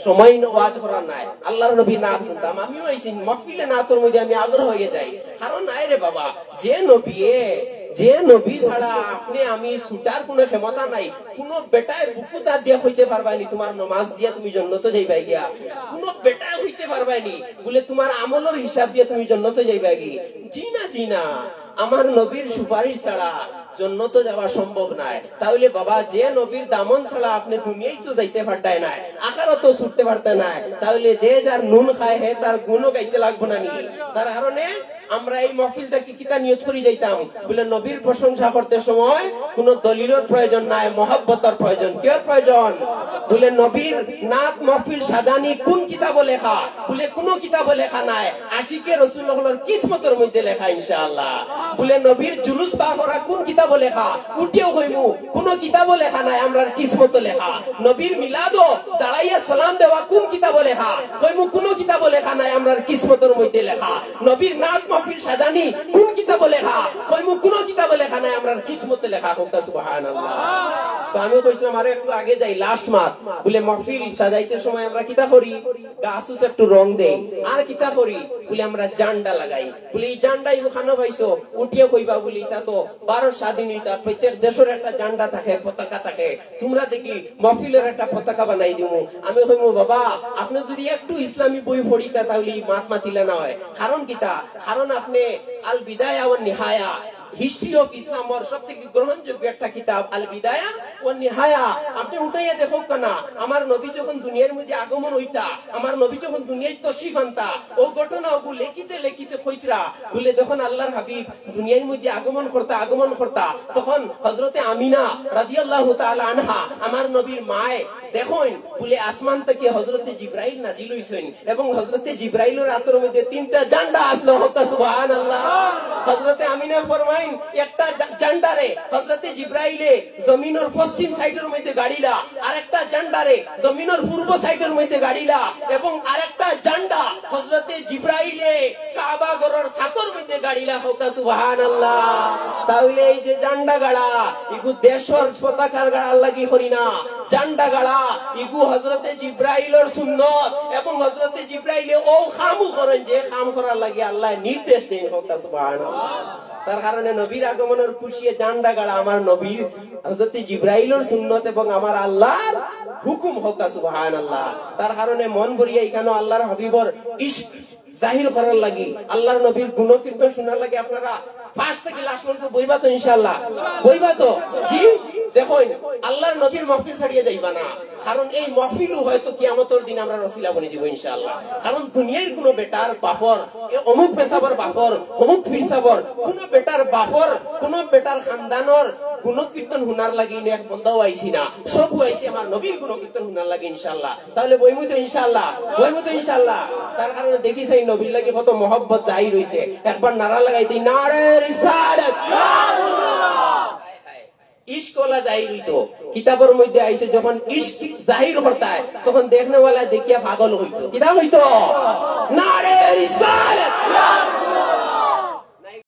সময় ওয়াজ করার নাই, আল্লাহর নবী নাত শুনতাম, আমিও আইছি মাহফিলে নাতর মধ্যে আমি আগ্রহ হয়ে যাই। কারণ নাই রে বাবা, যে নবী ছাড়া আপনি আমি ছুটার কোন ক্ষমতা নাই। কোন বেটায় বুকুতা দিয়া হইতে পারবানি তোমার নমাজ দিয়া তুমি জন্নত যাইবা গিয়া, কোন বেটায় হইতে পারবানি বলে তোমার আমলের হিসাব দিয়ে তুমি জন্নত যাইবা গিয়া। জি না, আমার নবীর সুপারিশ ছাড়া জন্নত যাওয়া সম্ভব নাই। তাহলে বাবা, যে নবীর দামন ছাড়া আপনি দুনিয়ায় তো যাইতে পারতাই নাই, আকারও তো ছুটতে পারতে নাই, তাহলে যে যার নুন খায় হে তার গুণও গাইতে লাগবো না নি? তার কারণে আমরা এই মহফিলটাকে কিতা নিয়ত করে যাইতাম বলে নবীর প্রশংসা করতে সময় কোন দলিলের প্রয়োজন নাই, মহব্বতের প্রয়োজন। কির প্রয়োজন বলে নবীর নাত মহফিল সাজানি কোন কিতাব লেখা বলে কোন কিতাব লেখা নাই, আশিকে রাসূলুল্লাহর কিসমতের মধ্যে লেখা ইনশাআল্লাহ। বলে নবীর জুলুস বা করা কোন কিতাব লেখা উঠিও কইমু, কোন কিতাব লেখা নাই, আমরার কিসমত লেখা। নবীর মিলাদও দাঁড়াইয়া সালাম দেওয়া কোন কিতাব লেখা কইমু, কোন কিতাব লেখা নাই, আমরার কিসমতের মধ্যে লেখা। নবীর নাত মহফিল সাজানি কোন কিতাব লেখা কইমু, কোন কিতাব লেখা নাই, আমরার কিসমতে লেখা। হোক সুবহানাল্লাহ। তো আমি কইছিলাম আরে একটু আগে যাই, লাস্ট মাস বলে মহফিল সাজাইতে সময় আমরা কিতা করি, গাছুস একটু রং দেই, আর কিতা করি বলে আমরা জান্ডা লাগাই। বলে এই জান্ডাই ওখানে পাইছো উঠিয়ে কইবা বলি, তা তো 12 স্বাধীনতা, প্রত্যেক দেশের একটা জান্ডা থাকে, পতাকা থাকে, তোমরা দেখি মহফিলের একটা পতাকা বানাই দিমু। আমি কইমু বাবা, আপনি যদি একটু ইসলামী বই পড়িতা তাহলে মাত মাতিলে না হয়। কারণ কিতা, কারণ আপনি আল বিদায়া ওয়ান নিহায়া, হিস্ট্রি অফ ইসলামর সবথেকে গ্রহণযোগ্য একটা কিতাব আল বিদায়া ওয়ান নিহায়া, আপনি উঠাইয়া দেখো কেনা আমার নবী যখন দুনিয়ার মধ্যে আগমন হইতা, আমার নবী যখন দুনিয়ায় তশরিফ আনতা, ও ঘটনা ওগু লেখিতে কইতরা বলে যখন আল্লাহর হাবিব দুনিয়ার মধ্যে আগমন করতা তখন হযরতে আমিনা রাদিয়াল্লাহু তাআলা আনহা আমার নবীর মায়ে দেখুন বলে আসমান থেকে হযরতে জিবরাইল নাজিল হইছেন এবং হযরতে জিবরাইলের হাতের মধ্যে 3টা ঝান্ডা আসলো। হোক সুবহানাল্লাহ। হযরতে আমিনা ফরমাইন একটা ঝান্ডারে হযরতে জিবরাইলে জমিনের পশ্চিম সাইডের মধ্যে গাড়িলা, আরেকটা ঝান্ডারে জমিনের পূর্ব সাইডের মধ্যে গাড়িলা, এবং আরেকটা ঝান্ডা হযরতে জিবরাইলে কাবা ঘরের ছাদের মধ্যে গাড়িলা। হোক সুবহানাল্লাহ। তাহলে এই যে ঝান্ডা গাড়া ইগু দেশের পতাকার গাড়ার লাগি করি না, ঝান্ডা গাড়া ইগু হযরতে জিবরাইলের সুন্নত এবং হযরতে জিবরাইলে ও খামু করেন যে খাম করার লাগি আল্লাহ নির্দেশ দেন। হোক সুবহানাল্লাহ। তার কারণে নবীর আগমনের খুশিয়ে ঝান্ডা গাড়া আমার নবীর হযরতে জিবরাইলের সুন্নত এবং আমার আল্লাহর হুকুম। হোক সুবহানাল্লাহ। তার কারণে মন ভরিয়া এখানে আল্লাহর হাবিবর ইশক জাহির করার লাগি, আল্লাহর নবীর গুণকীর্তন শোনার লাগি আপনারা ফার্স্ট থেকে লাস্ট পর্যন্ত বইবা তো ইনশাআল্লাহ, বইবা তো? কি দেখুন, আল্লাহর নবীর মাহফিল ছাড়িয়ে যাইবা না, কারণ এই মাহফিলও হয়তো কিয়ামতের দিন আমরা রসিলা বনে যাব ইনশাআল্লাহ। কারণ দুনিয়ার কোন বেটার বাফর অমুক পেশাবর বাফর অমুক ফিরসাবর কোন বেটার বাফর কোন বেটার খানদানর গুণকীর্তন হুনার লাগি এক বন্দাও আইছি না, সব আইছি আমার নবীর গুণকীর্তন হুনার লাগি ইনশাআল্লাহ। তাহলে বইমু তো ইনশাআল্লাহ, বইমু তো ইনশাআল্লাহ। তার কারণে দেখি সেই নবীর লাগি কত মহব্বত জাহির হইছে। একবার নারা লাগাইতে নারে রিসালাত ইশক ওয়ালা জাহির হইতো। কিতাবের মধ্যে আইছে যখন ইশক জাহির করতা হয় তখন দেখনে ওয়ালা দেখিয়া পাগল হইতো। কিতাব হইতো নারে রিসালাত